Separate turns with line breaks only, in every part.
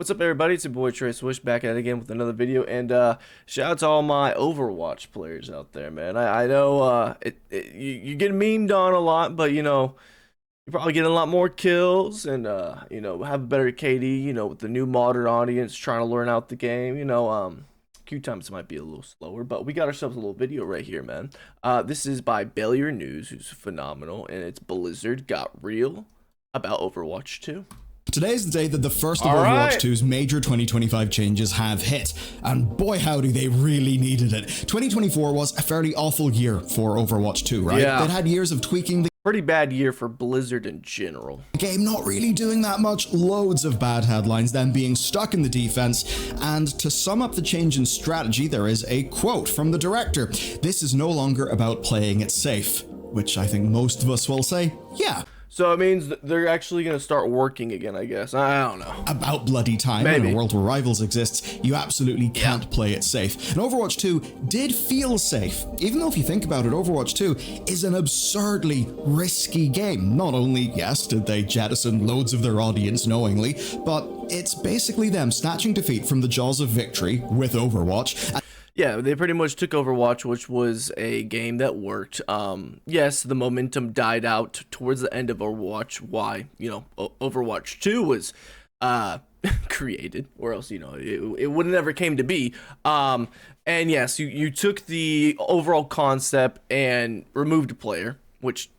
What's up, everybody? It's your boy Trey Swish back at it again with another video, and shout out to all my Overwatch players out there, man. I know you get memed on a lot, but you're probably getting a lot more kills and have a better KD. With the new modern audience trying to learn out the game. Queue times might be a little slower, but we got ourselves a little video right here, man. This is by Bellular News, who's phenomenal, and it's Blizzard got real about Overwatch 2.
Today is the day that the first of Overwatch 2's major 2025 changes have hit, and boy howdy, they really needed it. 2024 was a fairly awful year for Overwatch 2, right?
Yeah.
They'd had years of tweaking the
Pretty bad year for Blizzard in general.
game, not really doing that much, loads of bad headlines, then being stuck in the defense, and to sum up the change in strategy, there is a quote from the director. This is no longer about playing it safe, which I think most of us will say, yeah.
So it means they're actually going to start working again, I guess. I don't know.
About bloody time.
Maybe.
In a world where rivals exists, you absolutely can't play it safe. And Overwatch 2 did feel safe. Even though if you think about it, Overwatch 2 is an absurdly risky game. Not only, yes, did they jettison loads of their audience knowingly, but it's basically them snatching defeat from the jaws of victory with Overwatch.
Yeah, they pretty much took Overwatch, which was a game that worked. Yes, the momentum died out towards the end of Overwatch. Why? Overwatch 2 was created, or else, it would have never came to be. And yes, you took the overall concept and removed a player, which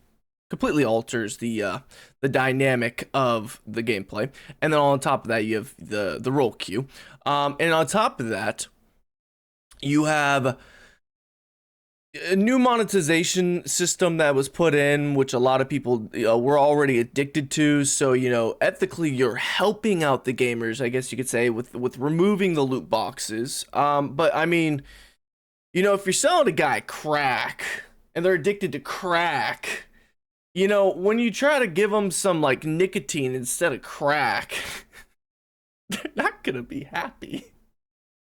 completely alters the dynamic of the gameplay. And then on top of that, you have the role queue. And on top of that, you have a new monetization system that was put in, which a lot of people were already addicted to. So, ethically, you're helping out the gamers, I guess you could say, with removing the loot boxes. But I mean, if you're selling a guy crack and they're addicted to crack, when you try to give them some like nicotine instead of crack, they're not gonna be happy.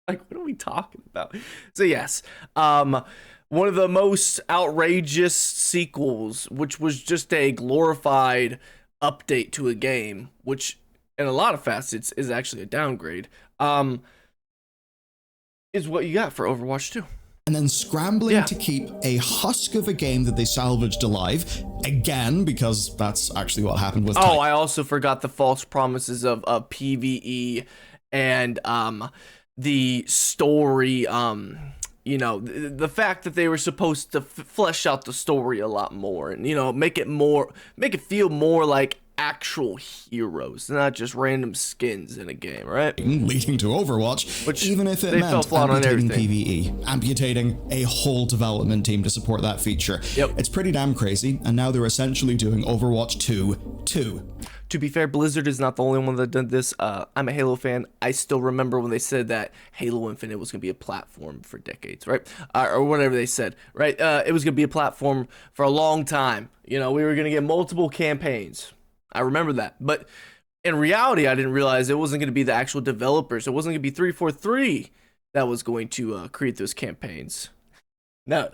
Like, what are we talking about? So yes, one of the most outrageous sequels, which was just a glorified update to a game, which in a lot of facets is actually a downgrade, is what you got for Overwatch 2.
And then scrambling to keep a husk of a game that they salvaged alive, again, because that's actually what happened with
I also forgot the false promises of PvE and the story, the fact that they were supposed to flesh out the story a lot more and, make it feel more like actual heroes, not just random skins in a game, right?
Leading to Overwatch, which even if it meant amputating PvE, amputating a whole development team to support that feature.
Yep.
It's pretty damn crazy, and now they're essentially doing Overwatch 2 2.
To be fair, Blizzard is not the only one that did this. I'm a Halo fan. I still remember when they said that Halo Infinite was going to be a platform for decades, right? Or whatever they said, right? It was going to be a platform for a long time. We were going to get multiple campaigns. I remember that. But in reality, I didn't realize it wasn't going to be the actual developers. It wasn't going to be 343 that was going to create those campaigns. No.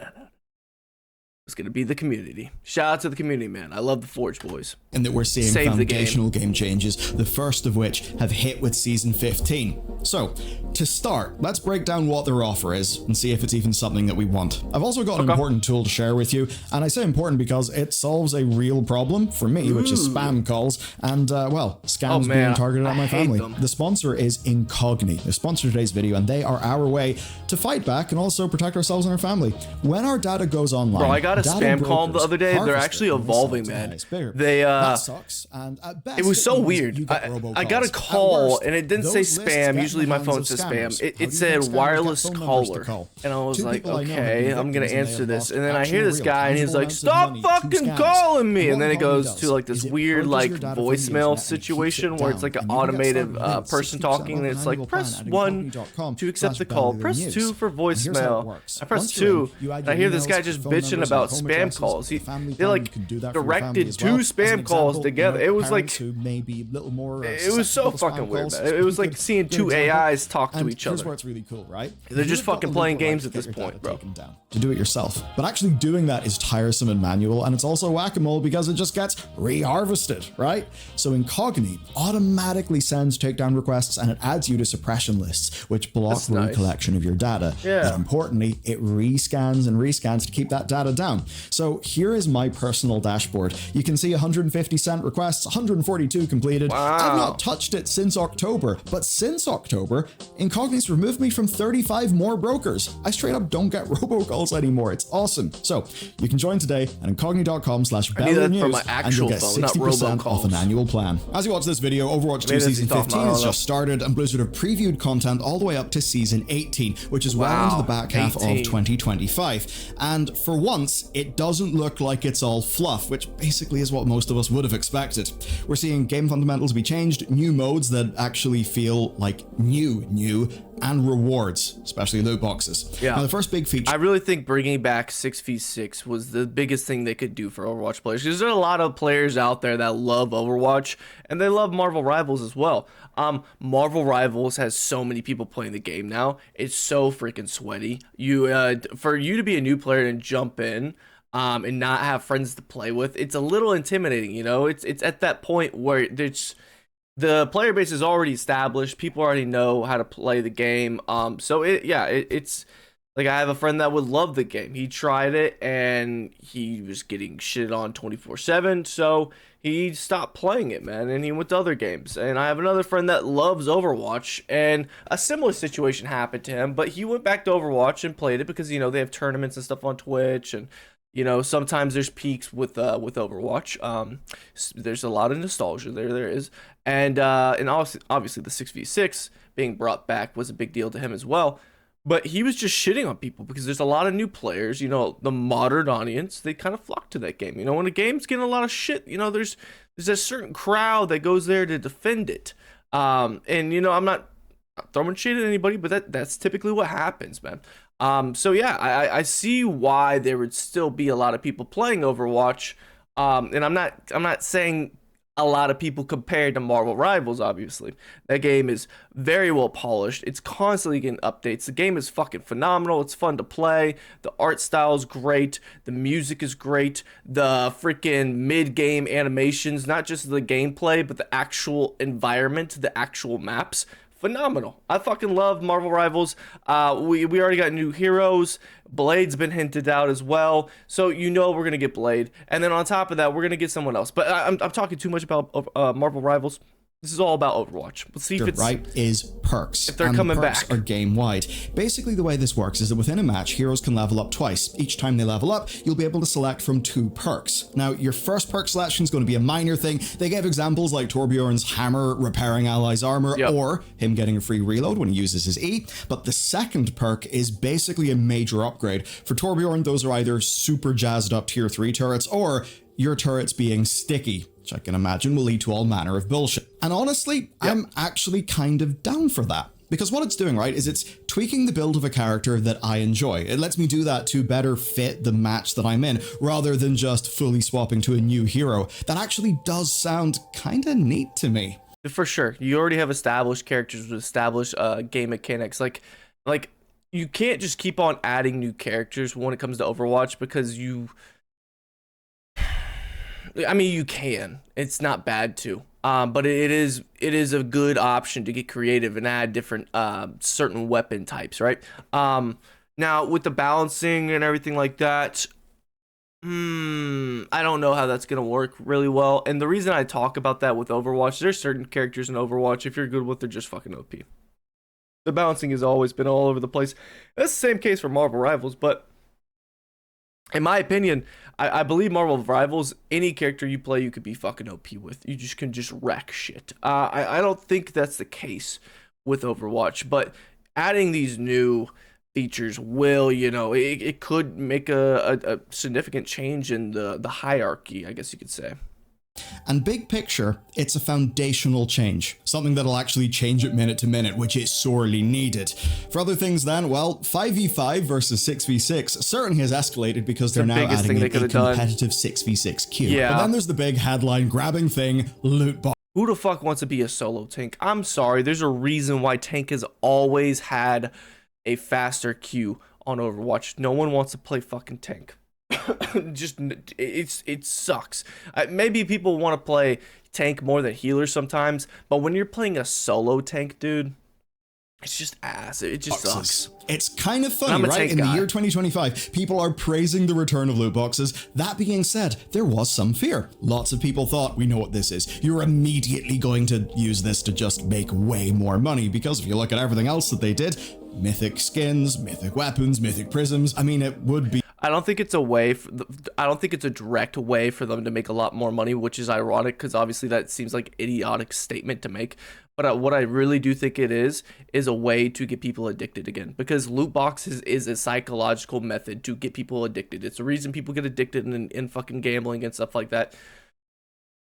It's going to be the community. Shout out to the community, man. I love the Forge boys.
And that we're seeing foundational game changes, the first of which have hit with Season 15. So, to start, let's break down what their offer is and see if it's even something that we want. I've also got an important tool to share with you, and I say important because it solves a real problem for me, which is spam calls and, scams being targeted at my family. The sponsor is Incogni. They sponsor today's video, and they are our way to fight back and also protect ourselves and our family. When our data goes online,
bro, I got a spam call the other day. They're actually evolving, man. They
that sucks. And at best,
it was so weird. I got a call and it didn't say spam. Usually my phone says spam. It said wireless caller, and I was like, okay, I'm gonna answer this. And then I hear this guy and he's like, stop fucking calling me. And then it goes to like this weird like voicemail situation where it's like an automated person talking, and it's like, press 1 to accept the call, press 2 for voicemail. I press 2 and I hear this guy just bitching about spam calls. They like directed 2 spam calls together. It was like, it was so fucking weird, man. It was like seeing 2 AIs talk to
And
each
here's
other.
where it's really cool, right?
They're
You
just
have got
fucking
the
playing
legal right
games
to
at
get
this
your
point,
data
bro.
taken down, to do it yourself. But actually doing that is tiresome and manual, and it's also whack-a-mole because it just gets re-harvested, right? So Incogni automatically sends takedown requests, and it adds you to suppression lists, which block
That's nice.
recollection of your data.
Yeah.
But importantly, it rescans and rescans to keep that data down. So here is my personal dashboard. You can see 150 sent requests, 142 completed.
Wow.
I've not touched it since October, but since October, Incogni's removed me from 35 more brokers. I straight up don't get robocalls anymore. It's awesome. So you can join today at incogni.com/Bellular
that for
News,
my
and
actual
you'll get
phone, not
60% off an
robocalls.
annual plan. As you watch this video, Overwatch 2
Maybe that's
Season
off my
15
own,
has
I don't know.
just started, and Blizzard have previewed content all the way up to Season 18, which is well into the back half
18.
of 2025. And for once, it doesn't look like it's all fluff, which basically is what most of us would have expected. We're seeing game fundamentals be changed, new modes that actually feel like new, and rewards, especially loot boxes.
Yeah.
Now, the first big feature.
I really think bringing back 6v6 was the biggest thing they could do for Overwatch players, because there are a lot of players out there that love Overwatch and they love Marvel Rivals as well. Marvel Rivals has so many people playing the game now. It's so freaking sweaty. For you to be a new player and jump in and not have friends to play with, it's a little intimidating. You know, it's at that point where the player base is already established. People already know how to play the game. It's like, I have a friend that would love the game. He tried it and he was getting shit on 24/7. So he stopped playing it, man, and he went to other games. And I have another friend that loves Overwatch, and a similar situation happened to him, but he went back to Overwatch and played it because, you know, they have tournaments and stuff on Twitch, and you know, sometimes there's peaks with Overwatch. There's a lot of nostalgia there is, and obviously the 6v6 being brought back was a big deal to him as well. But he was just shitting on people because there's a lot of new players. You know, the modern audience, they kind of flock to that game. You know, when a game's getting a lot of shit, you know, there's a certain crowd that goes there to defend it. And you know, I'm not throwing shade at anybody, but that's typically what happens, man. So yeah, I see why there would still be a lot of people playing Overwatch. And I'm not saying a lot of people compared to Marvel Rivals. Obviously, that game is very well polished. It's constantly getting updates. The game is fucking phenomenal. It's fun to play. The art style is great. The music is great. The freaking mid-game animations, not just the gameplay, but the actual environment, the actual maps. Phenomenal. I fucking love Marvel Rivals. We already got new heroes. Blade's been hinted out as well, so you know we're gonna get Blade, and then on top of that, we're gonna get someone else. But I'm talking too much about Marvel Rivals. This is all about Overwatch. Let's see if it's
right is perks.
if they're
and
coming
perks
back.
are game wide. Basically, the way this works is that within a match, heroes can level up twice. Each time they level up, you'll be able to select from 2 perks. Now, your first perk selection is going to be a minor thing. They gave examples like Torbjorn's hammer repairing allies' armor,
Yep.
or him getting a free reload when he uses his E. But the second perk is basically a major upgrade. For Torbjorn, those are either super jazzed up tier 3 turrets, or your turrets being sticky, which I can imagine will lead to all manner of bullshit. And honestly, I'm actually kind of down for that. Because what it's doing, right, is it's tweaking the build of a character that I enjoy. It lets me do that to better fit the match that I'm in, rather than just fully swapping to a new hero. That actually does sound kind of neat to me.
For sure, you already have established characters with established game mechanics. Like you can't just keep on adding new characters when it comes to Overwatch, because I mean, you can. It's not bad to. But it is a good option to get creative and add different certain weapon types, right? Now with the balancing and everything like that, I don't know how that's gonna work really well. And the reason I talk about that with Overwatch, there's certain characters in Overwatch, if you're good with, they're just fucking OP. The balancing has always been all over the place. That's the same case for Marvel Rivals, but in my opinion, I believe Marvel Rivals, any character you play, you could be fucking OP with. You just can wreck shit. I don't think that's the case with Overwatch, but adding these new features will, you know, it could make a significant change in the hierarchy, I guess you could say.
And big picture, it's a foundational change, something that'll actually change it minute to minute, which is sorely needed. For other things then, well, 5v5 versus 6v6 certainly has escalated because they're now adding in a competitive 6v6 queue.
Yeah.
But then there's the big headline grabbing thing, loot box.
Who the fuck wants to be a solo tank? I'm sorry. There's a reason why tank has always had a faster queue on Overwatch. No one wants to play fucking tank. Just it sucks. Maybe people want to play tank more than healer sometimes, but when you're playing a solo tank, dude, it's just ass. It just sucks.
It's kind of funny, right? In the year 2025, people are praising the return of loot boxes. That being said, there was some fear. Lots of people thought, we know what this is. You're immediately going to use this to just make way more money, because if you look at everything else that they did, mythic skins, mythic weapons, mythic prisms, I mean, it would be...
I don't think it's a way. I don't think it's a direct way for them to make a lot more money, which is ironic because obviously that seems like an idiotic statement to make. But what I really do think it is a way to get people addicted again, because loot boxes is a psychological method to get people addicted. It's the reason people get addicted in fucking gambling and stuff like that.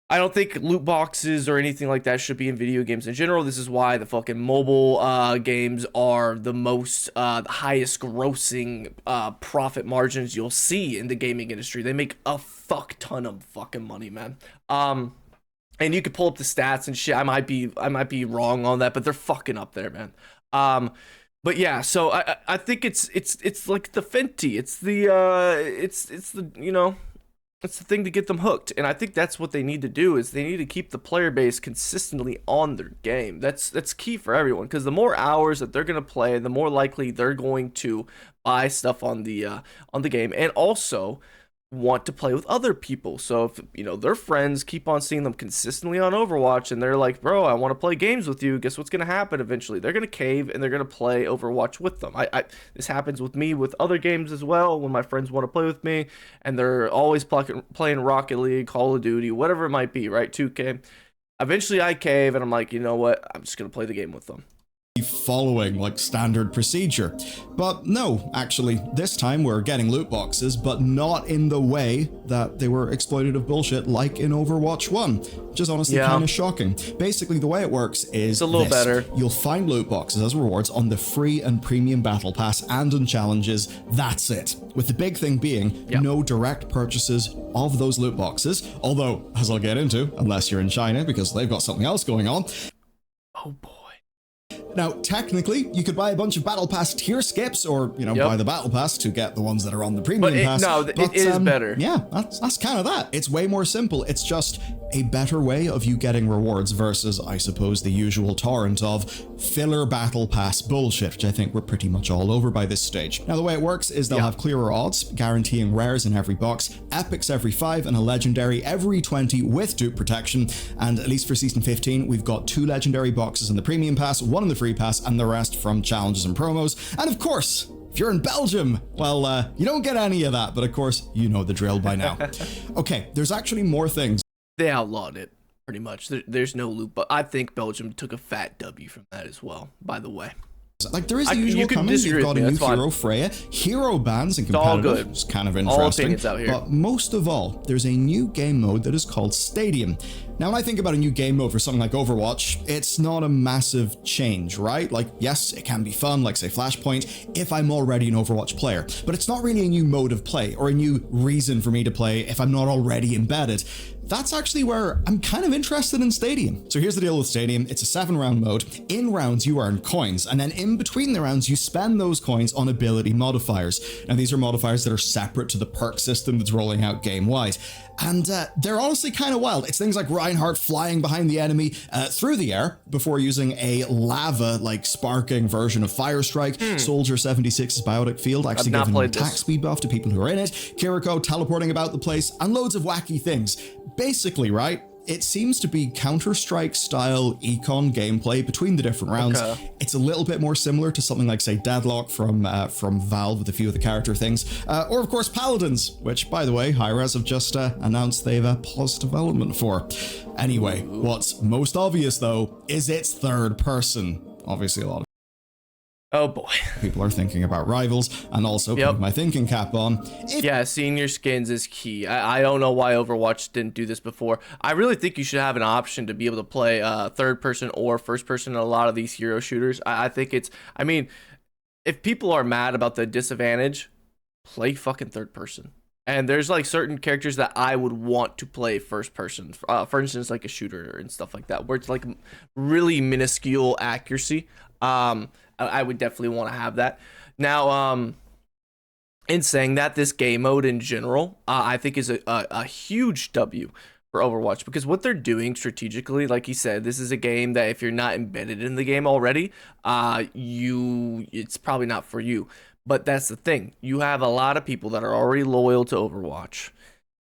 I don't think loot boxes or anything like that should be in video games in general. This is why the fucking mobile games are the most highest grossing profit margins you'll see in the gaming industry. They make a fuck ton of fucking money, man. And you could pull up the stats and shit. I might be wrong on that, but they're fucking up there, man. But yeah, so I think it's like the Fenty. It's the you know. It's the thing to get them hooked, and I think that's what they need to do. Is they need to keep the player base consistently on their game. That's key for everyone, because the more hours that they're gonna play, the more likely they're going to buy stuff on the game, and also want to play with other people. So if their friends keep on seeing them consistently on Overwatch and they're like, bro, I want to play games with you, guess what's gonna happen eventually? They're gonna cave and they're gonna play Overwatch with them. This happens with me with other games as well, when my friends want to play with me and they're always playing Rocket League, Call of Duty, whatever it might be, right? 2K. Eventually I cave and I'm like, you know what, I'm just gonna play the game with them.
Following like standard procedure. But no, actually, this time we're getting loot boxes, but not in the way that they were exploitative bullshit like in Overwatch 1, which is honestly kind of shocking. Basically, the way it works is
it's a little better.
You'll find loot boxes as rewards on the free and premium battle pass and on challenges. That's it. With the big thing being no direct purchases of those loot boxes, although, as I'll get into, unless you're in China because they've got something else going on.
Oh boy.
Now, technically, you could buy a bunch of Battle Pass tier skips, or, buy the Battle Pass to get the ones that are on the Premium Pass.
No, it is better.
Yeah, that's kind of that. It's way more simple. It's just a better way of you getting rewards versus, I suppose, the usual torrent of filler Battle Pass bullshit, which I think we're pretty much all over by this stage. Now, the way it works is they'll have clearer odds, guaranteeing rares in every box, epics every 5, and a legendary every 20 with dupe protection. And at least for Season 15, we've got 2 legendary boxes in the Premium Pass, 1 in the Free Pass, and the rest from challenges and promos. And of course, if you're in Belgium, well, you don't get any of that, but of course, you know the drill by now. Okay, there's actually more things.
They outlawed it, pretty much. There's no loop, but I think Belgium took a fat W from that as well, by the way.
Like, there is the usual comments. You've got a new hero, Freya, hero bans and competitive. It's kind of interesting.
All out here.
But most of all, there's a new game mode that is called Stadium. Now, when I think about a new game mode for something like Overwatch, it's not a massive change, right? Like, yes, it can be fun, like, say, Flashpoint, if I'm already an Overwatch player. But it's not really a new mode of play or a new reason for me to play if I'm not already embedded. That's actually where I'm kind of interested in Stadium. So here's the deal with Stadium. It's a 7-round mode. In rounds, you earn coins, and then in between the rounds, you spend those coins on ability modifiers. Now, these are modifiers that are separate to the perk system that's rolling out game-wide. And they're honestly kind of wild. It's things like Reinhardt flying behind the enemy through the air before using a lava-like sparking version of Fire Strike. Soldier 76's Biotic Field actually giving attack speed buff to people who are in it. Kiriko teleporting about the place, and loads of wacky things. Basically, right? It seems to be Counter-Strike style econ gameplay between the different rounds. It's a little bit more similar to something like, say, Deadlock from Valve with a few of the character things. Or, of course, Paladins, which, by the way, Hi-Rez have just announced they've paused development for. Anyway, what's most obvious, though, is it's third person. Obviously, a lot of
oh boy.
people are thinking about rivals, and also putting my thinking cap on.
Yeah, senior skins is key. I don't know why Overwatch didn't do this before. I really think you should have an option to be able to play third person or first person in a lot of these hero shooters. I think I mean, if people are mad about the disadvantage, play fucking third person. And there's like certain characters that I would want to play first person. For instance, like a shooter and stuff like that, where it's like really minuscule accuracy. I would definitely want to have that. Now, in saying that, this game mode in general, I think is a huge W for Overwatch, because what they're doing strategically, like he said, this is a game that if you're not embedded in the game already, it's probably not for you. But that's the thing. You have a lot of people that are already loyal to Overwatch.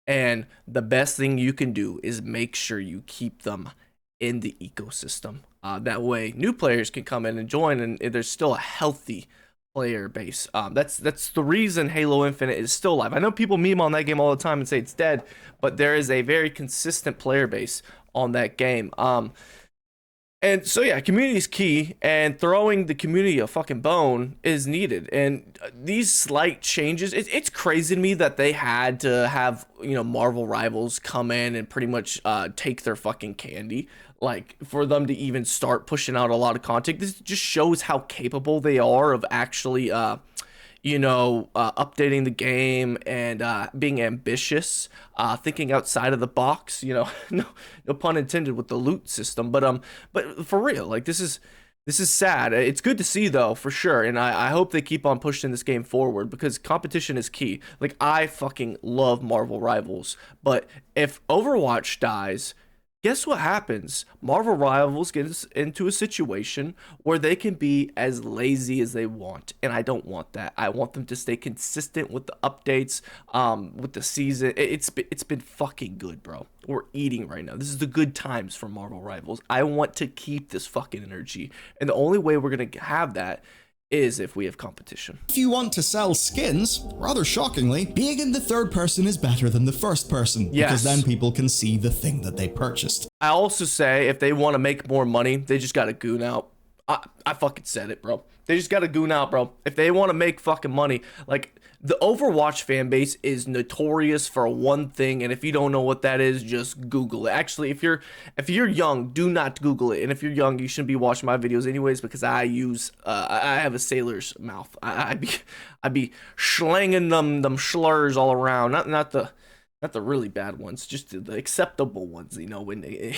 And the best thing you can do is make sure you keep them in the ecosystem. That way, new players can come in and join, and there's still a healthy player base. That's the reason Halo Infinite is still alive. I know people meme on that game all the time and say it's dead, but there is a very consistent player base on that game. And so yeah, community is key, and throwing the community a fucking bone is needed. And these slight changes, it's crazy to me that they had to have, you know, Marvel Rivals come in and pretty much take their fucking candy. Like, for them to even start pushing out a lot of content, this just shows how capable they are of actually, updating the game and being ambitious, thinking outside of the box. You know, no pun intended with the loot system, but for real, like this is sad. It's good to see though, for sure, and I hope they keep on pushing this game forward, because competition is key. Like, I fucking love Marvel Rivals, but if Overwatch dies, guess what happens? Marvel Rivals gets into a situation where they can be as lazy as they want, and I don't want that. I want them to stay consistent with the updates, with the season. It's been fucking good, bro. We're eating right now. This is the good times for Marvel Rivals. I want to keep this fucking energy, and the only way we're gonna have that is if we have competition.
If you want to sell skins, rather shockingly, being in the third person is better than the first person, because then people can see the thing that they purchased.
I also say, if they want to make more money, they just gotta goon out. I fucking said it, bro. They just gotta goon out, bro. If they want to make fucking money, like, the Overwatch fan base is notorious for one thing, and if you don't know what that is, just Google it. Actually, if you're young, do not Google it. And if you're young, you shouldn't be watching my videos anyways, because I have a sailor's mouth. I be slanging them slurs all around. Not the really bad ones, just the acceptable ones. You know, when they.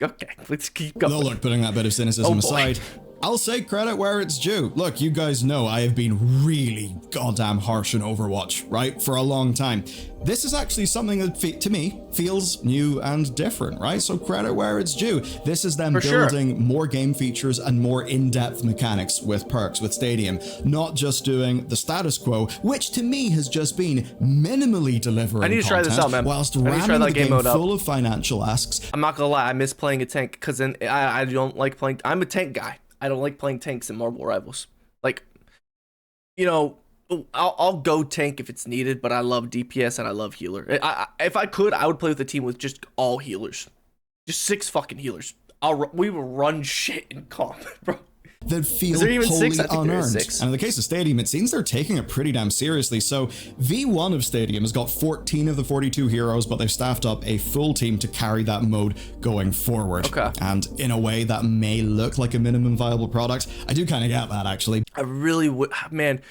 Okay, let's keep going.
No, look, putting that bit of cynicism aside, I'll say credit where it's due. Look, you guys know I have been really goddamn harsh on Overwatch, right? For a long time. This is actually something that, to me, feels new and different, right? So credit where it's due. This is them building more game features and more in-depth mechanics with perks, with Stadium, not just doing the status quo, which to me has just been minimally delivering
I need to try this out, man.
Whilst ramming the game full of financial asks.
I'm not gonna lie, I miss playing a tank, because then I don't like playing. I'm a tank guy. I don't like playing tanks in Marvel Rivals. Like, you know, I'll go tank if it's needed, but I love DPS and I love healer. If I could, I would play with a team with just all healers. Just 6 fucking healers. We will run shit in comp, bro.
That feel wholly unearned. And in the case of Stadium, it seems they're taking it pretty damn seriously. So V1 of Stadium has got 14 of the 42 heroes, but they've staffed up a full team to carry that mode going forward.
Okay.
And in a way that may look like a minimum viable product. I do kind of get that, actually.
I really would, man.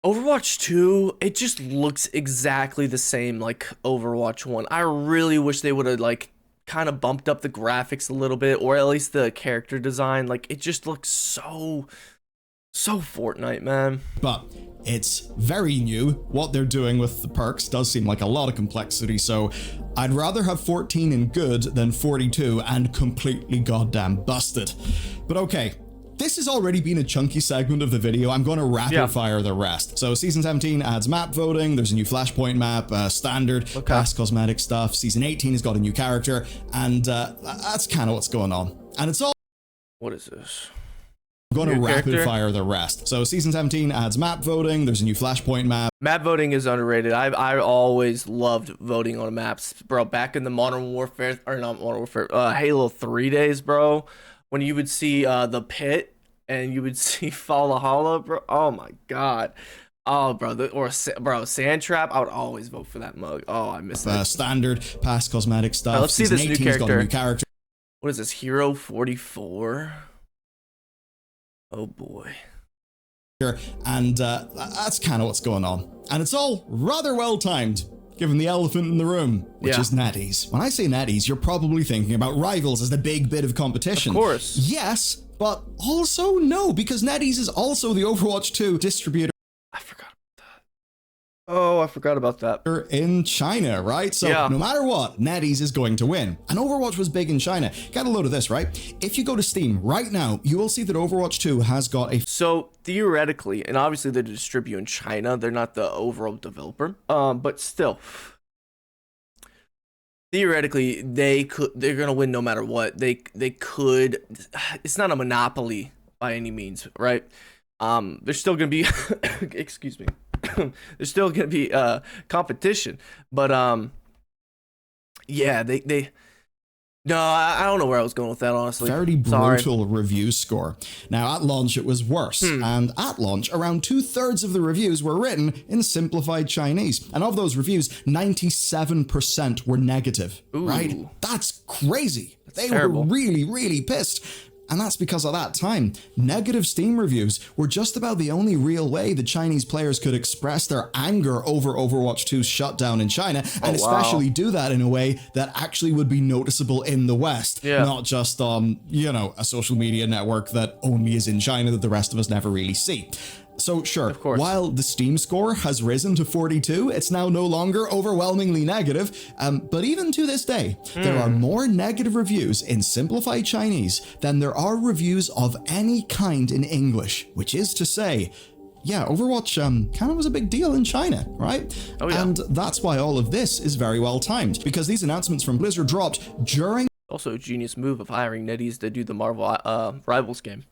Overwatch 2, it just looks exactly the same like Overwatch 1. I really wish they would have, like, kind of bumped up the graphics a little bit, or at least the character design. Like, it just looks so Fortnite, man.
But it's very new. What they're doing with the perks does seem like a lot of complexity, so I'd rather have 14 and good than 42 and completely goddamn busted. But okay, this has already been a chunky segment of the video. I'm going to rapid fire the rest. So Season 17 adds map voting. There's a new Flashpoint map, standard, past cosmetic stuff. Season 18 has got a new character, and that's kind of what's going on. And it's all...
What is this?
I'm going to rapid fire the rest. So Season 17 adds map voting. There's a new Flashpoint map.
Map voting is underrated. I always loved voting on maps, bro. Back in the Modern Warfare, or not Modern Warfare, Halo 3 days, bro. When you would see the pit and you would see Valhalla, bro. Oh my god. Oh, bro, Sand Trap. I would always vote for that mug. Oh, I miss that.
Standard, past cosmetic stuff.
Let's see this new character.
Got a new character.
What is this? Hero 44. Oh boy.
and that's kind of what's going on. And it's all rather well timed, given the elephant in the room, which is NetEase. When I say NetEase, you're probably thinking about Rivals as the big bit of competition.
Of course.
Yes, but also no, because NetEase is also the Overwatch 2 distributor.
I forgot about that. Oh, I forgot about that.
In China, right? So no matter what, NetEase is going to win. And Overwatch was big in China. Get a load of this, right? If you go to Steam right now, you will see that Overwatch 2 has got a...
So theoretically, and obviously they distribute in China, they're not the overall developer, but still, theoretically they're gonna win no matter what. They could. It's not a monopoly by any means, right? There's still gonna be excuse me. There's still gonna be competition, but yeah, they no, I don't know where I was going with that, honestly.
Very brutal review score. Now, at launch, it was worse. And at launch, around 2/3 of the reviews were written in simplified Chinese. And of those reviews, 97% were negative, right? That's crazy. They were really, really pissed. And that's because at that time, negative Steam reviews were just about the only real way the Chinese players could express their anger over Overwatch 2's shutdown in China, and especially do that in a way that actually would be noticeable in the West, not just on, you know, a social media network that only is in China that the rest of us never really see. So sure, while the Steam score has risen to 42, it's now no longer overwhelmingly negative, but even to this day, there are more negative reviews in simplified Chinese than there are reviews of any kind in English, which is to say, yeah, Overwatch kind of was a big deal in China, right? And that's why all of this is very well timed, because these announcements from Blizzard dropped during...
Also a genius move of hiring NetEase to do the Marvel Rivals game.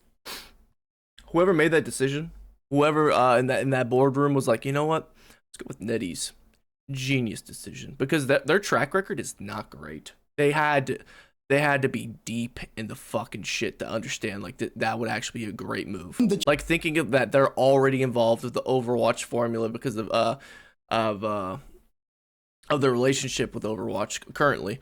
Whoever made that decision... Whoever in that boardroom was like, you know what? Let's go with NetEase. Genius decision, because their track record is not great. They had to be deep in the fucking shit to understand like that would actually be a great move. Like thinking of that they're already involved with the Overwatch formula because of their relationship with Overwatch currently.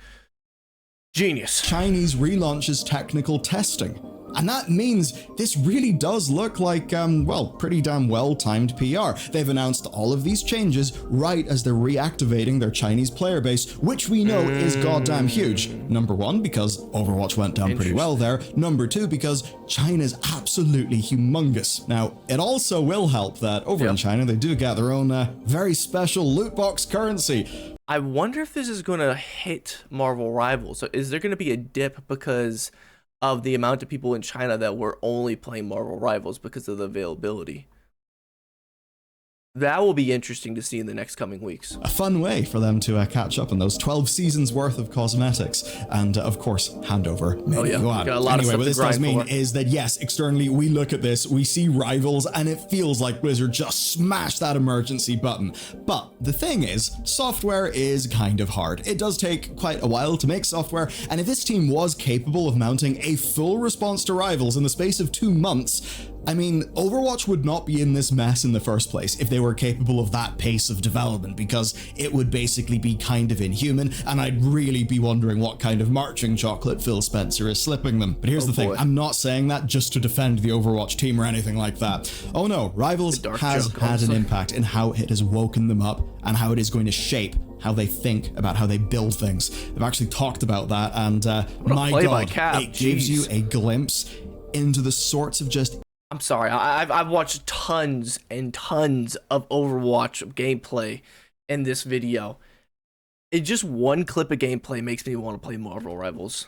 Genius.
Chinese relaunches technical testing. And that means this really does look like, well, pretty damn well-timed PR. They've announced all of these changes right as they're reactivating their Chinese player base, which we know is goddamn huge. Number one, because Overwatch went down pretty well there. Number two, because China's absolutely humongous. Now, it also will help that over in China, they do get their own very special loot box currency.
I wonder if this is going to hit Marvel Rivals. So is there going to be a dip because of the amount of people in China that were only playing Marvel Rivals because of the availability? That will be interesting to see in the next coming weeks.
A fun way for them to catch up on those 12 seasons worth of cosmetics and, of course, hand over many yuan. Anyway, what this does mean is that, yes, externally, we look at this, we see Rivals, and it feels like Blizzard just smashed that emergency button. But the thing is, software is kind of hard. It does take quite a while to make software, and if this team was capable of mounting a full response to Rivals in the space of 2 months, I mean, Overwatch would not be in this mess in the first place if they were capable of that pace of development, because it would basically be kind of inhuman, and I'd really be wondering what kind of marching chocolate Phil Spencer is slipping them. But here's the thing, I'm not saying that just to defend the Overwatch team or anything like that. Oh no, Rivals has had an impact in how it has woken them up and how it is going to shape how they think about how they build things. I've actually talked about that, and my god, it gives you a glimpse into the sorts of just...
I'm sorry, I've watched tons and tons of Overwatch gameplay in this video. It just one clip of gameplay makes me want to play Marvel Rivals.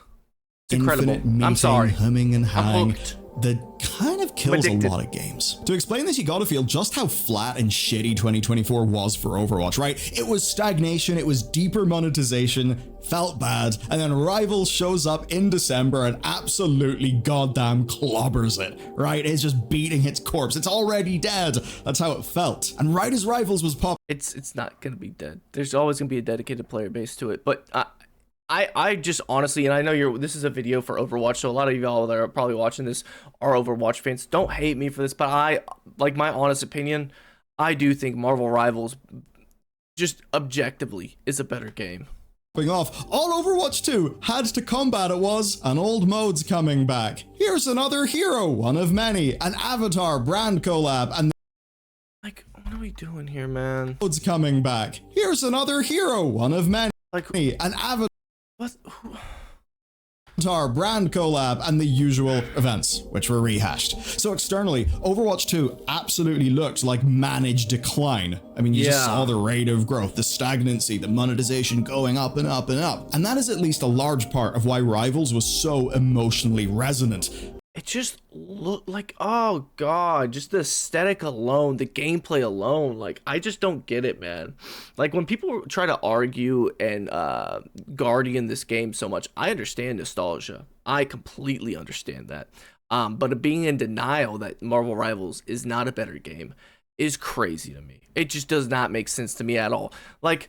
It's incredible. I'm sorry.
Humming and hawing that kind of kills a lot of games. To explain this, you gotta feel just how flat and shitty 2024 was for Overwatch, right? It was stagnation, it was deeper monetization, felt bad, and then Rivals shows up in December and absolutely goddamn clobbers it, right? It's just beating its corpse. It's already dead. That's how it felt. And right as Rivals was popping...
It's not gonna be dead. There's always gonna be a dedicated player base to it, but I just honestly, and I know this is a video for Overwatch, so a lot of y'all that are probably watching this are Overwatch fans. Don't hate me for this, but like my honest opinion, I do think Marvel Rivals just objectively is a better game.
Off, all Overwatch 2 had to combat it was an old mode's coming back. Here's another hero, one of many, an Avatar brand collab, and
we doing here, man?
It's coming back. Here's another hero, one of many.
Like,
An avatar
what?
brand collab and the usual events, which were rehashed. So externally, Overwatch 2 absolutely looked like managed decline. I mean, you just saw the rate of growth, the stagnancy, the monetization going up and up and up. And that is at least a large part of why Rivals was so emotionally resonant.
It just looked like, oh god, just the aesthetic alone, the gameplay alone, like, I just don't get it, man. Like, when people try to argue and guardian this game so much, I understand nostalgia. I completely understand that. But being in denial that Marvel Rivals is not a better game is crazy to me. It just does not make sense to me at all. Like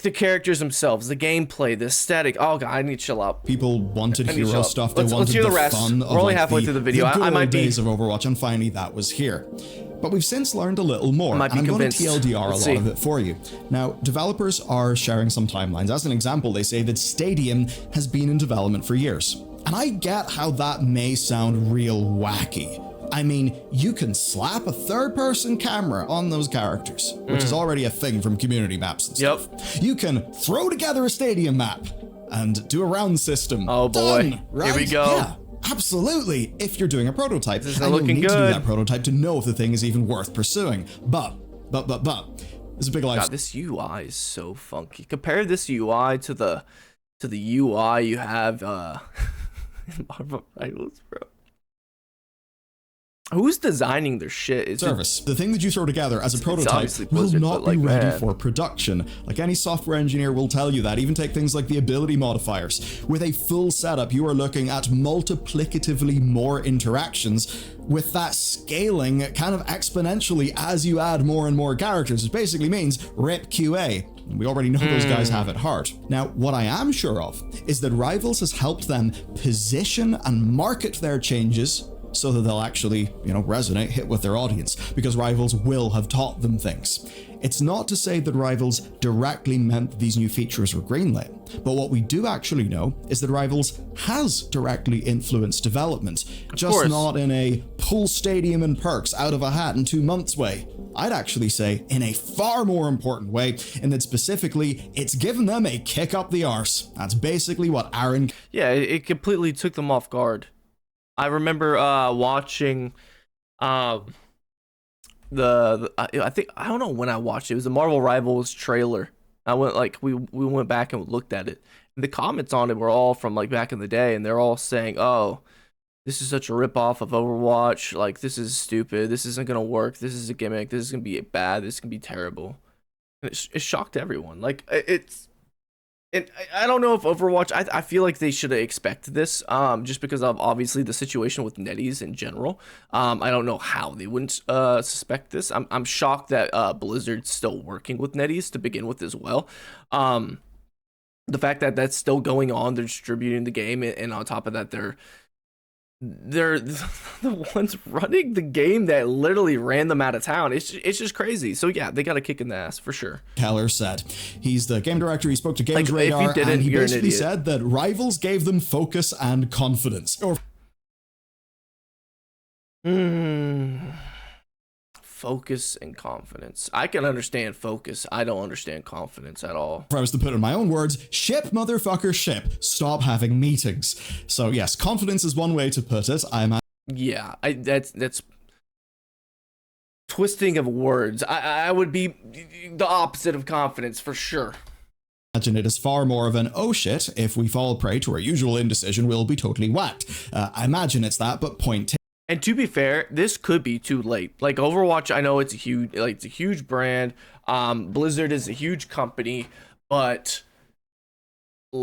the characters themselves, the gameplay, the aesthetic. Oh god, I need to chill out.
People wanted hero stuff. They wanted
let's hear the rest.
Fun
We're only halfway through the video.
I might
be
days of Overwatch, and finally that was here. But we've since learned a little more, and I'm going to TLDR a lot of it for you. Now, developers are sharing some timelines. As an example, they say that Stadium has been in development for years. And I get how that may sound real wacky. I mean, you can slap a third-person camera on those characters, which is already a thing from community maps and stuff. You can throw together a stadium map and do a round system.
Oh boy,
done, right?
Here we go.
Yeah, absolutely, if you're doing a prototype.
This is
and
looking
you'll need
good.
to do that prototype to know if the thing is even worth pursuing. But, there's a big life.
God, this UI is so funky. Compare this UI to the UI you have in Marvel Rivals, bro. Who's designing their shit? Is
service. The thing that you throw together as a prototype will not be ready for production. Like any software engineer will tell you that. Even take things like the ability modifiers. With a full setup, you are looking at multiplicatively more interactions, with that scaling kind of exponentially as you add more and more characters. It basically means rip QA. We already know those guys have it hard. Now, what I am sure of is that Rivals has helped them position and market their changes so that they'll actually, resonate, hit with their audience, because Rivals will have taught them things. It's not to say that Rivals directly meant these new features were greenlit, but what we do actually know is that Rivals has directly influenced development, just not in a pull stadium and perks out of a hat in 2 months way. I'd actually say in a far more important way, in that specifically, it's given them a kick up the arse. That's basically what Aaron...
Yeah, it completely took them off guard. I remember watching I think, I don't know when I watched it. It was the Marvel Rivals trailer. I went we went back and looked at it. And the comments on it were all from back in the day, and they're all saying, "Oh, this is such a ripoff of Overwatch. Like, this is stupid. This isn't gonna work. This is a gimmick. This is gonna be bad. This is gonna be terrible." And it shocked everyone. Like, and I don't know if Overwatch, I feel like they should have expected this, just because of obviously the situation with NetEase in general. I don't know how they wouldn't suspect this. I'm shocked that Blizzard's still working with NetEase to begin with as well. The fact that that's still going on, they're distributing the game, and on top of that, they're the ones running the game that literally ran them out of town. It's just crazy. So yeah, they got a kick in the ass for sure.
Keller said he's the game director. He spoke to Games Radar, and he basically said that Rivals gave them focus and confidence.
Focus and confidence. I can understand focus. I don't understand confidence at all.
If I was to put it in my own words, ship, motherfucker, ship. Stop having meetings. So yes, confidence is one way to put it.
Yeah, that's twisting of words. I would be the opposite of confidence for sure.
Imagine it is far more of an, oh shit, if we fall prey to our usual indecision, we'll be totally whacked. I imagine it's that, but point taken.
And to be fair, this could be too late. Like Overwatch, I know it's a huge brand. Blizzard is a huge company, but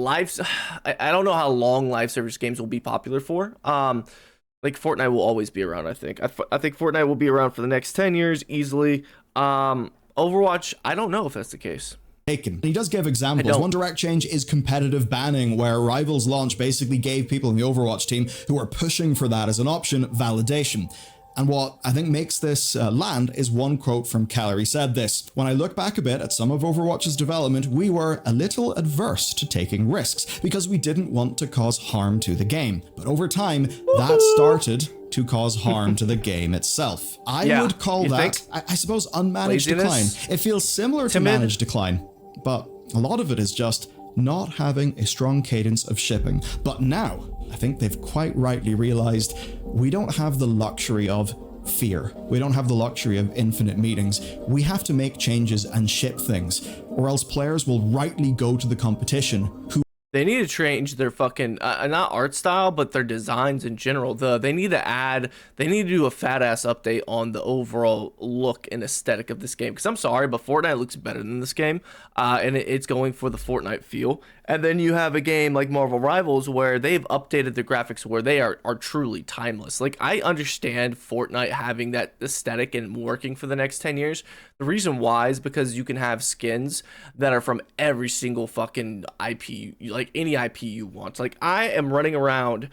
I don't know how long live service games will be popular for. Like Fortnite will always be around. I think Fortnite will be around for the next 10 years easily. Overwatch, I don't know if that's the case.
He does give examples. One direct change is competitive banning, where Rivals launch basically gave people in the Overwatch team who are pushing for that as an option validation. And what I think makes this land is one quote from Keller. He said this: "When I look back a bit at some of Overwatch's development, we were a little adverse to taking risks because we didn't want to cause harm to the game. But over time, that started to cause harm to the game itself. I would call that, I suppose, unmanaged decline. It feels similar to managed decline, but a lot of it is just not having a strong cadence of shipping. But now, I think they've quite rightly realized we don't have the luxury of fear. We don't have the luxury of infinite meetings. We have to make changes and ship things, or else players will rightly go to the competition who
they need to change their fucking, not art style, but their designs in general. They need to do a fat ass update on the overall look and aesthetic of this game. Because I'm sorry, but Fortnite looks better than this game. And it's going for the Fortnite feel. And then you have a game like Marvel Rivals where they've updated the graphics where they are truly timeless. Like, I understand Fortnite having that aesthetic and working for the next 10 years. The reason why is because you can have skins that are from every single fucking IP, like any IP you want. Like, I am running around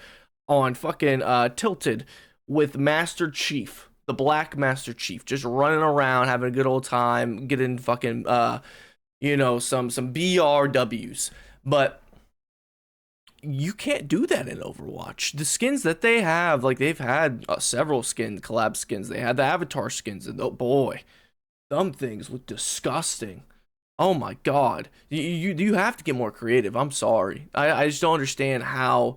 on fucking Tilted with Master Chief, the Black Master Chief, just running around having a good old time, getting fucking some BRWs. But you can't do that in Overwatch. The skins that they have, like, they've had several collab skins. They had the avatar skins, and oh boy, some things look disgusting. Oh my god, you have to get more creative. I'm sorry, I just don't understand how.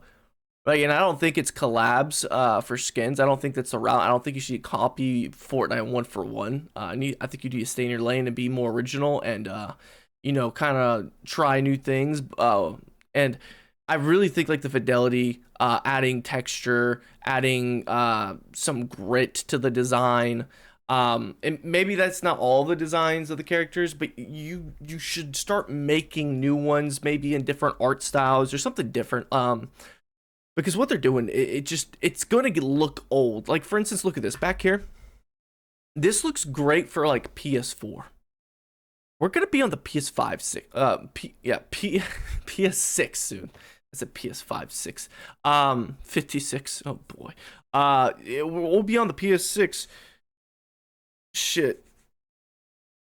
Like, and I don't think it's collabs for skins. I don't think that's the route. I don't think you should copy Fortnite 1-for-1. I think you need to stay in your lane and be more original and kind of try new things. And I really think like the fidelity, adding texture, adding some grit to the design. And maybe that's not all the designs of the characters, but you should start making new ones, maybe in different art styles or something different. Because what they're doing, it's going to look old. Like, for instance, look at this back here. This looks great for like PS4. We're gonna be on the PS5, PS6 soon. I said PS5, 6, 56. Oh boy, we'll be on the PS6. Shit,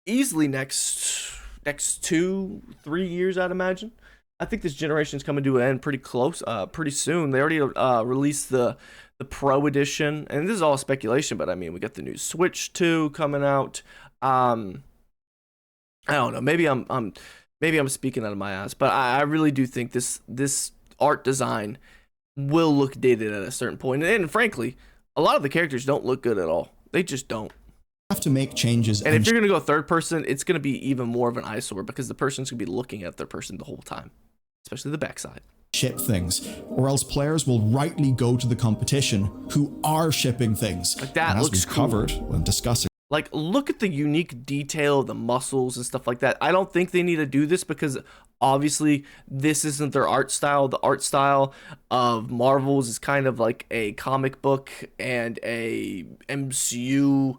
easily next 2-3 years, I'd imagine. I think this generation's coming to an end pretty close, pretty soon. They already released the Pro Edition, and this is all speculation, but I mean, we got the new Switch 2 coming out. I don't know. Maybe I'm speaking out of my ass, but I really do think this art design will look dated at a certain point. And frankly, a lot of the characters don't look good at all. They just don't.
Have to make changes.
And if you're gonna go third person, it's gonna be even more of an eyesore because the person's gonna be looking at their person the whole time, especially the backside.
Ship things, or else players will rightly go to the competition who are shipping things.
Like that looks cool.
Covered when discussing.
Like, look at the unique detail of the muscles and stuff like that. I don't think they need to do this because obviously this isn't their art style. The art style of Marvel's is kind of like a comic book and a MCU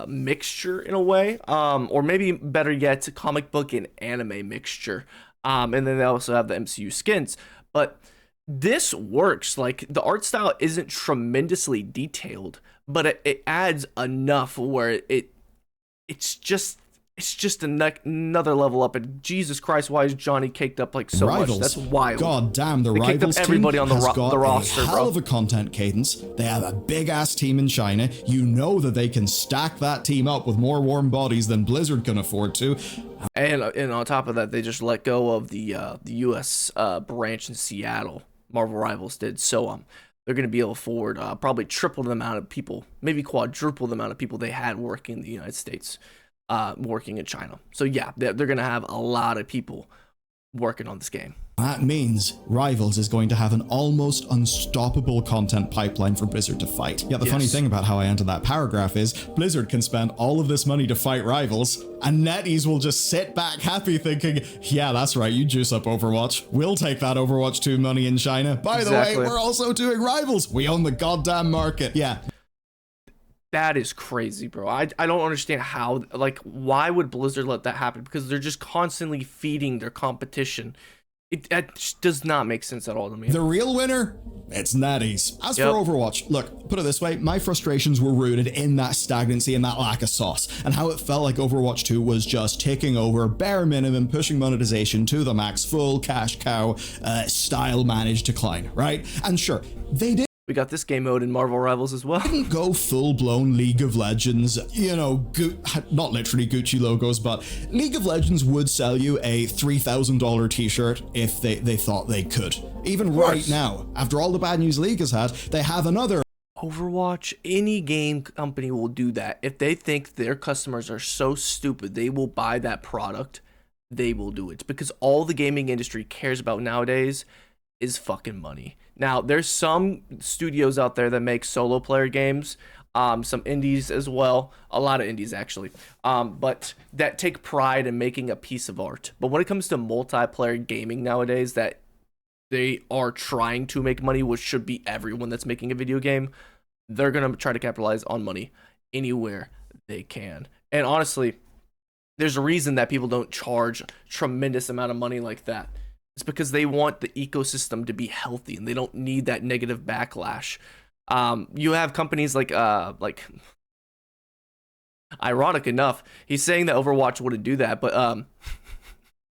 mixture in a way, or maybe better yet, a comic book and anime mixture. And then they also have the MCU skins. But this works. Like, the art style isn't tremendously detailed, but it adds enough where it's just another level up. And Jesus Christ, why is Johnny caked up like so
Rivals.
much? That's wild.
God damn, the
they
Rivals
team everybody on the roster,
a hell of a content cadence. They have a big ass team in China. You know that they can stack that team up with more warm bodies than Blizzard can afford to.
And on top of that, they just let go of the U.S. Branch in Seattle. Marvel Rivals did. So they're going to be able to afford probably triple the amount of people, maybe quadruple the amount of people they had working in the United States, working in China. So yeah, they're going to have a lot of people working on this game.
That means Rivals is going to have an almost unstoppable content pipeline for Blizzard to fight. Yeah, the funny thing about how I entered that paragraph is Blizzard can spend all of this money to fight Rivals, and netties will just sit back happy thinking, yeah, that's right, you juice up Overwatch. We'll take that Overwatch 2 money in China. By the way, we're also doing Rivals. We own the goddamn market. Yeah.
That is crazy, bro. I don't understand how, like, why would Blizzard let that happen? Because they're just constantly feeding their competition. That just does not make sense at all to me.
The real winner? It's netties. As for Overwatch, look, put it this way, my frustrations were rooted in that stagnancy and that lack of sauce, and how it felt like Overwatch 2 was just taking over, bare minimum, pushing monetization to the max, full cash cow, style managed decline, right? And sure, they did
We got this game mode in Marvel Rivals as well.
Didn't go full-blown League of Legends, you know, not literally Gucci logos, but League of Legends would sell you a $3,000 t-shirt if they thought they could. Even right now, after all the bad news League has had, they have another.
Overwatch, any game company will do that. If they think their customers are so stupid, they will buy that product, they will do it. Because all the gaming industry cares about nowadays is fucking money. Now, there's some studios out there that make solo player games, some indies as well, a lot of indies actually, but that take pride in making a piece of art. But when it comes to multiplayer gaming nowadays, that they are trying to make money, which should be everyone that's making a video game, they're gonna try to capitalize on money anywhere they can. And honestly, there's a reason that people don't charge tremendous amount of money like that. It's because they want the ecosystem to be healthy and they don't need that negative backlash. You have companies like ironic enough, he's saying that Overwatch wouldn't do that, but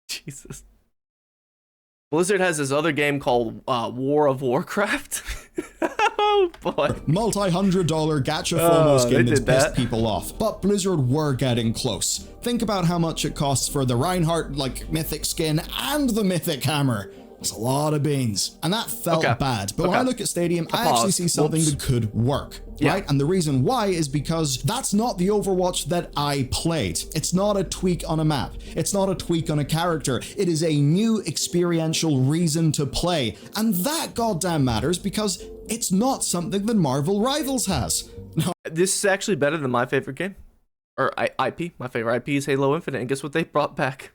Jesus. Blizzard has this other game called War of Warcraft. Oh boy.
Multi-$100 gacha FOMO skin that's pissed people off. But Blizzard were getting close. Think about how much it costs for the Reinhardt mythic skin and the mythic hammer. It's a lot of beans. And that felt bad. But when I look at Stadium, I actually see something that could work. Right? And the reason why is because that's not the Overwatch that I played. It's not a tweak on a map. It's not a tweak on a character. It is a new experiential reason to play. And that goddamn matters because it's not something that Marvel Rivals has. No.
This is actually better than my favorite game. Or IP. My favorite IP is Halo Infinite. And guess what they brought back?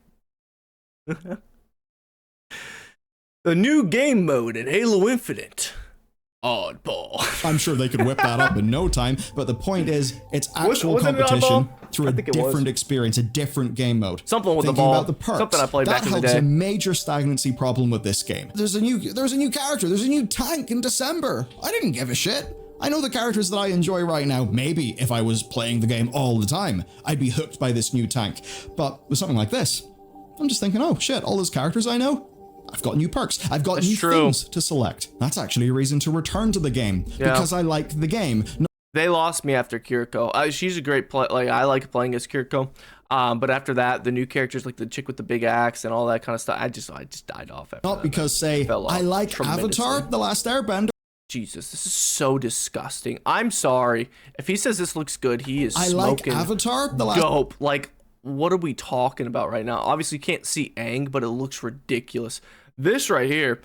The new game mode in Halo Infinite. Oddball.
I'm sure they could whip that up in no time, but the point is, it's actual competition through a different experience, a different game mode.
Something with
Thinking
the ball.
About the perks,
something I played
that
back in the
helps
day.
a major stagnancy problem with this game. There's a new character, there's a new tank in December. I didn't give a shit. I know the characters that I enjoy right now. Maybe if I was playing the game all the time, I'd be hooked by this new tank. But with something like this, I'm just thinking, oh shit, all those characters I know, I've got new perks. I've got new things to select. That's actually a reason to return to the game because I like the game.
They lost me after Kiriko. She's a great play. Like I like playing as Kiriko. But after that, the new characters like the chick with the big axe and all that kind of stuff, I just died off. After
Not
that,
because say I like Avatar: The Last Airbender.
Jesus, this is so disgusting. I'm sorry if he says this looks good. He is smoking.
I like Avatar: The Last.
Dope. Like, what are we talking about right now? Obviously, you can't see Aang, but it looks ridiculous. This right here,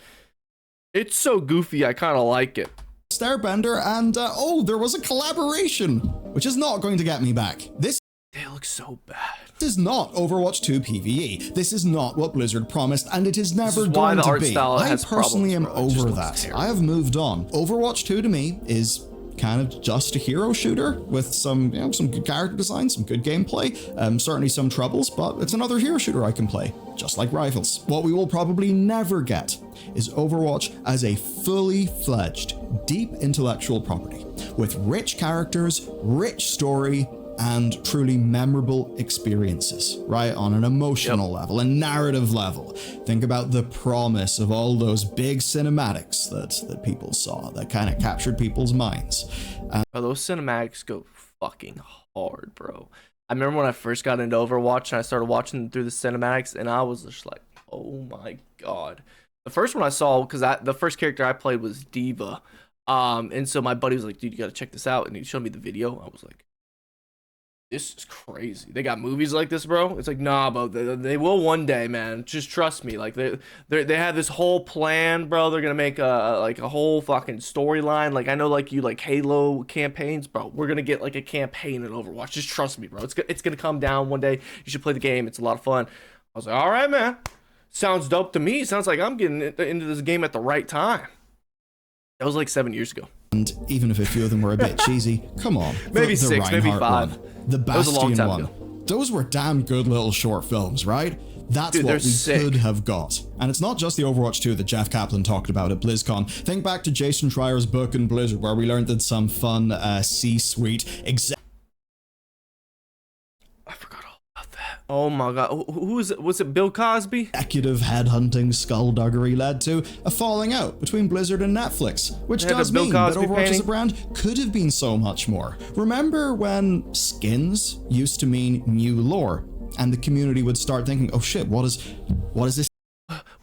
it's so goofy, I kind of like it.
Airbender, and oh, there was a collaboration, which is not going to get me back.
They look so bad.
This is not Overwatch 2 PvE. This is not what Blizzard promised, and it is never going to be. I personally am over that. I have moved on. Overwatch 2 to me is kind of just a hero shooter with some, some good character design, some good gameplay, certainly some troubles, but it's another hero shooter I can play, just like Rivals. What we will probably never get is Overwatch as a fully fledged, deep intellectual property with rich characters, rich story, and truly memorable experiences, right? On an emotional level, a narrative level. Think about the promise of all those big cinematics that people saw, that kind of captured people's minds.
Those cinematics go fucking hard, bro. I remember when I first got into Overwatch and I started watching through the cinematics, and I was just like, oh my god. The first one I saw, because the first character I played was Diva, and so my buddy was like, dude, you gotta check this out, and he showed me the video. I was like, this is crazy. They got movies like this, bro. It's like, nah, bro. They will one day, man. Just trust me. Like they have this whole plan, bro. They're gonna make a whole fucking storyline. Like I know, like you like Halo campaigns, bro. We're gonna get like a campaign in Overwatch. Just trust me, bro. It's gonna come down one day. You should play the game. It's a lot of fun. I was like, all right, man. Sounds dope to me. Sounds like I'm getting into this game at the right time. That was like 7 years ago.
And even if a few of them were a bit cheesy, come on.
Maybe
the
6, maybe 5.
One, the Bastion one. Those were damn good little short films, right? That's what we could have got. And it's not just the Overwatch 2 that Jeff Kaplan talked about at BlizzCon. Think back to Jason Schreier's book in Blizzard, where we learned that some fun C-suite
I forgot all about that. Oh my god, who is it? Was it Bill Cosby?
Executive headhunting skullduggery led to a falling out between Blizzard and Netflix, which does mean that Overwatch as a brand could have been so much more. Remember when skins used to mean new lore, and the community would start thinking, oh shit, what is this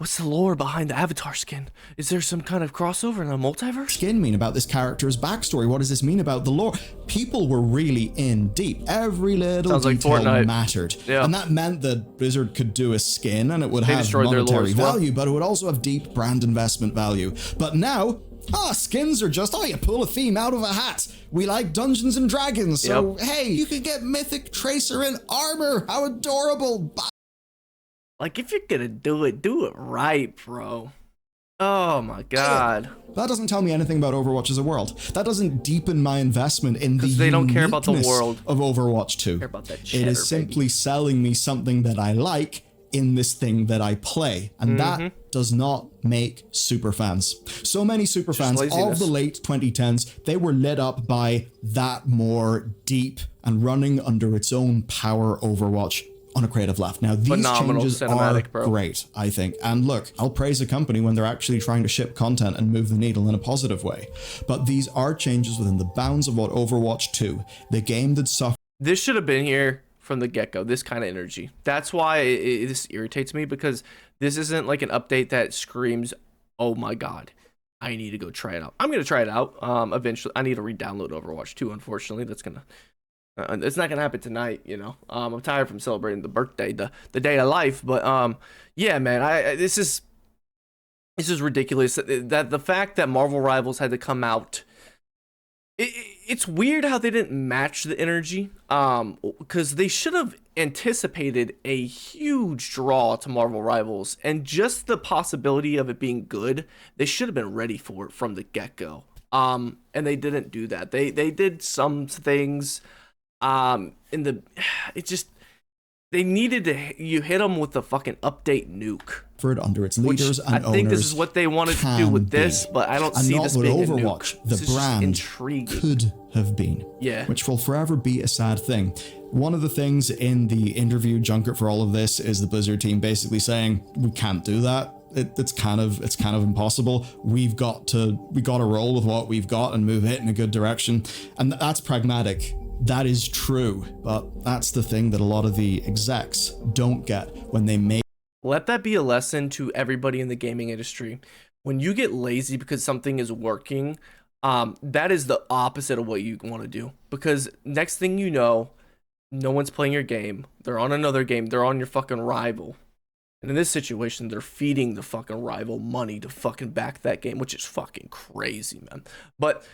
What's the lore behind the Avatar skin? Is there some kind of crossover in a multiverse?
Skin mean about this character's backstory? What does this mean about the lore? People were really in deep. Every little detail mattered. Yeah. And that meant that Blizzard could do a skin and it would have monetary value, but it would also have deep brand investment value. But now, skins are just, you pull a theme out of a hat. We like Dungeons and Dragons, so hey, you could get Mythic Tracer in armor. How adorable.
Like, if you're gonna do it right, bro. Oh my god.
That doesn't tell me anything about Overwatch as a world. That doesn't deepen my investment in the
they don't care about the world
of Overwatch 2.
Care about that cheddar,
it is simply selling me something that I like in this thing that I play. And that does not make super fans. So many super fans of the late 2010s, they were lit up by that more deep and running under its own power Overwatch on a creative left. Now, these changes are great, I think. And look, I'll praise a company when they're actually trying to ship content and move the needle in a positive way. But these are changes within the bounds of what Overwatch 2, the game that suffered.
This should have been here from the get-go, this kind of energy. That's why this irritates me, because this isn't like an update that screams, oh my god, I need to go try it out. I'm going to try it out eventually. I need to re-download Overwatch 2, unfortunately. That's going to... it's not gonna happen tonight, you know. I'm tired from celebrating the birthday, the day of life, but yeah, man, this is ridiculous. That the fact that Marvel Rivals had to come out, it's weird how they didn't match the energy, because they should have anticipated a huge draw to Marvel Rivals, and just the possibility of it being good, they should have been ready for it from the get-go. And they didn't do that. They did some things. They needed to, you hit them with the fucking update nuke.
Under its leaders and owners.
I think this is what they wanted to do with this, but I don't see this being Overwatch,
the brand could have been.
Yeah.
Which will forever be a sad thing. One of the things in the interview junket for all of this is the Blizzard team basically saying, we can't do that. It's kind of impossible. We got to roll with what we've got and move it in a good direction. And that's pragmatic. That is true, but that's the thing that a lot of the execs don't get when they make.
Let that be a lesson to everybody in the gaming industry. When you get lazy because something is working, that is the opposite of what you want to do. Because next thing you know, no one's playing your game. They're on another game. They're on your fucking rival. And in this situation, they're feeding the fucking rival money to fucking back that game, which is fucking crazy, man. But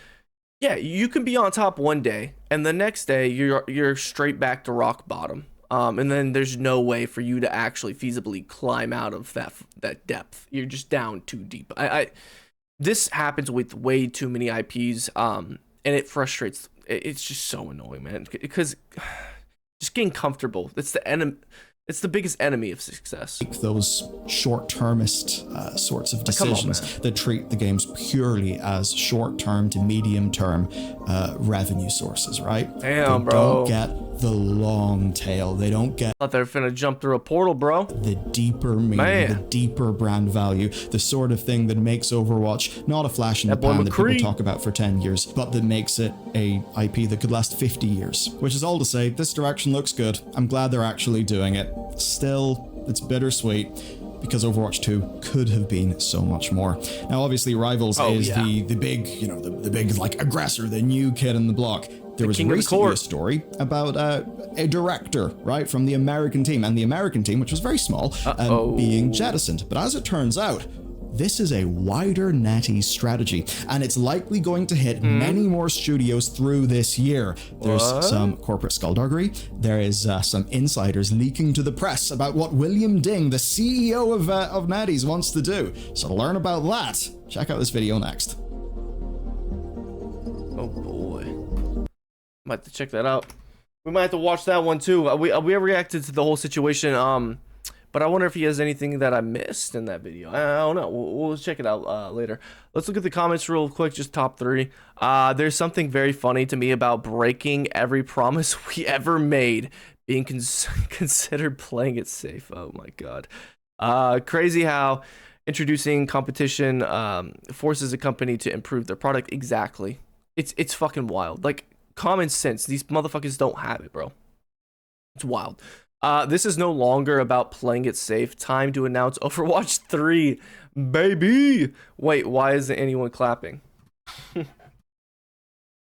yeah, you can be on top one day, and the next day you're straight back to rock bottom. And then there's no way for you to actually feasibly climb out of that depth. You're just down too deep. This happens with way too many IPs, and it frustrates. It's just so annoying, man. Because just getting comfortable. It's the enemy. It's the biggest enemy of success.
Those short-termist sorts of decisions that treat the games purely as short-term to medium-term revenue sources, right?
Damn,
they don't get the long tail. They don't get...
I thought they were finna jump through a portal, bro.
The deeper meaning, the deeper brand value, the sort of thing that makes Overwatch not a flash in the pan that people talk about for 10 years, but that makes it a IP that could last 50 years. Which is all to say, this direction looks good. I'm glad they're actually doing it. Still, it's bittersweet because Overwatch 2 could have been so much more. Now, obviously, Rivals is the big, the big like aggressor, the new kid in the block. There was recently a story about a director, right, from the American team, and the American team, which was very small, being jettisoned. But as it turns out, this is a wider NetEase strategy, and it's likely going to hit many more studios through this year. There's some corporate skullduggery. There is some insiders leaking to the press about what William Ding, the CEO of NetEase, wants to do. So to learn about that, check out this video next.
Oh boy. Might have to check that out. We might have to watch that one too. We reacted to the whole situation. But I wonder if he has anything that I missed in that video. I don't know. We'll check it out later. Let's look at the comments real quick, just top 3. There's something very funny to me about breaking every promise we ever made. being considered playing it safe. Oh my god. Crazy how introducing competition forces a company to improve their product. Exactly. It's fucking wild. Like, common sense. These motherfuckers don't have it, bro. It's wild. This is no longer about playing it safe. Time to announce Overwatch 3, baby. Wait, why isn't anyone clapping?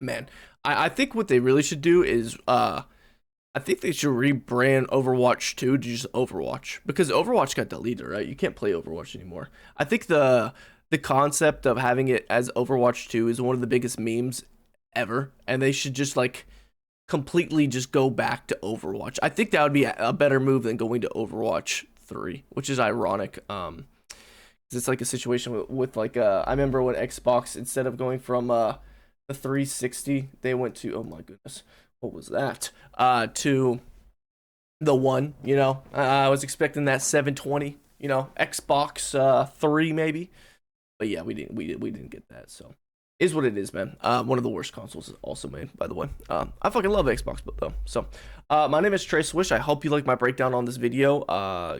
Man, I think what they really should do is I think they should rebrand Overwatch 2 to just Overwatch, because Overwatch got deleted, right? You can't play Overwatch anymore. I think the concept of having it as Overwatch 2 is one of the biggest memes ever, and they should just like completely just go back to Overwatch. I think that would be a better move than going to Overwatch 3, which is ironic. It's like a situation with like I remember when Xbox, instead of going from the 360, they went to, oh my goodness, what was that? To the one, you know. I was expecting that 720, you know, Xbox 3 maybe. But yeah, we didn't get that. So is what it is, man. One of the worst consoles also made, by the way. I fucking love Xbox, but though. So, my name is Trey Swish. I hope you like my breakdown on this video.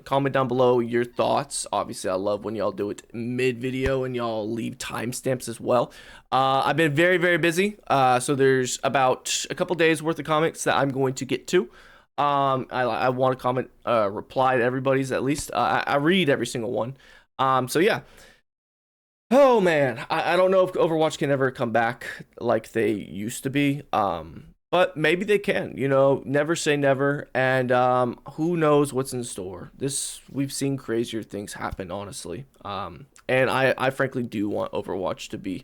Comment down below your thoughts. Obviously, I love when y'all do it mid-video and y'all leave timestamps as well. I've been very, very busy. So there's about a couple days worth of comments that I'm going to get to. I want to comment, reply to everybody's at least. I read every single one. So yeah. Oh man, I don't know if Overwatch can ever come back like they used to be. But maybe they can, you know, never say never. And who knows what's in store. We've seen crazier things happen, honestly. And I frankly do want Overwatch to be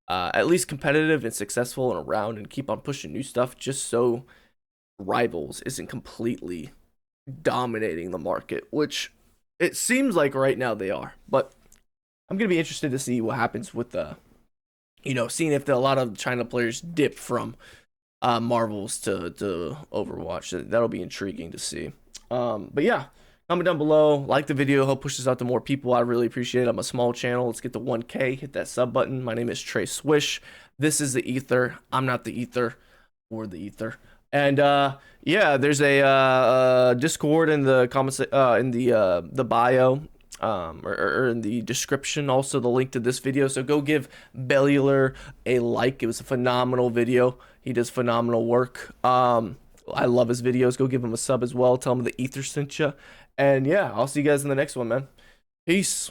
at least competitive and successful and around and keep on pushing new stuff, just so Rivals isn't completely dominating the market, which it seems like right now they are. But I'm gonna be interested to see what happens with you know, seeing if a lot of China players dip from Marvels to Overwatch. That'll be intriguing to see. But yeah, comment down below, like the video, help push this out to more people. I really appreciate it. I'm a small channel. Let's get to 1K. Hit that sub button. My name is Trey Swish. This is the Ether. I'm not the Ether, or the Ether. And yeah, there's a Discord in the comments, in the bio. Or in the description, also the link to this video. So go give Bellular a like. It was a phenomenal video. He does phenomenal work. I love his videos. Go give him a sub as well. Tell him the Ether sent you. And yeah, I'll see you guys in the next one, man. Peace.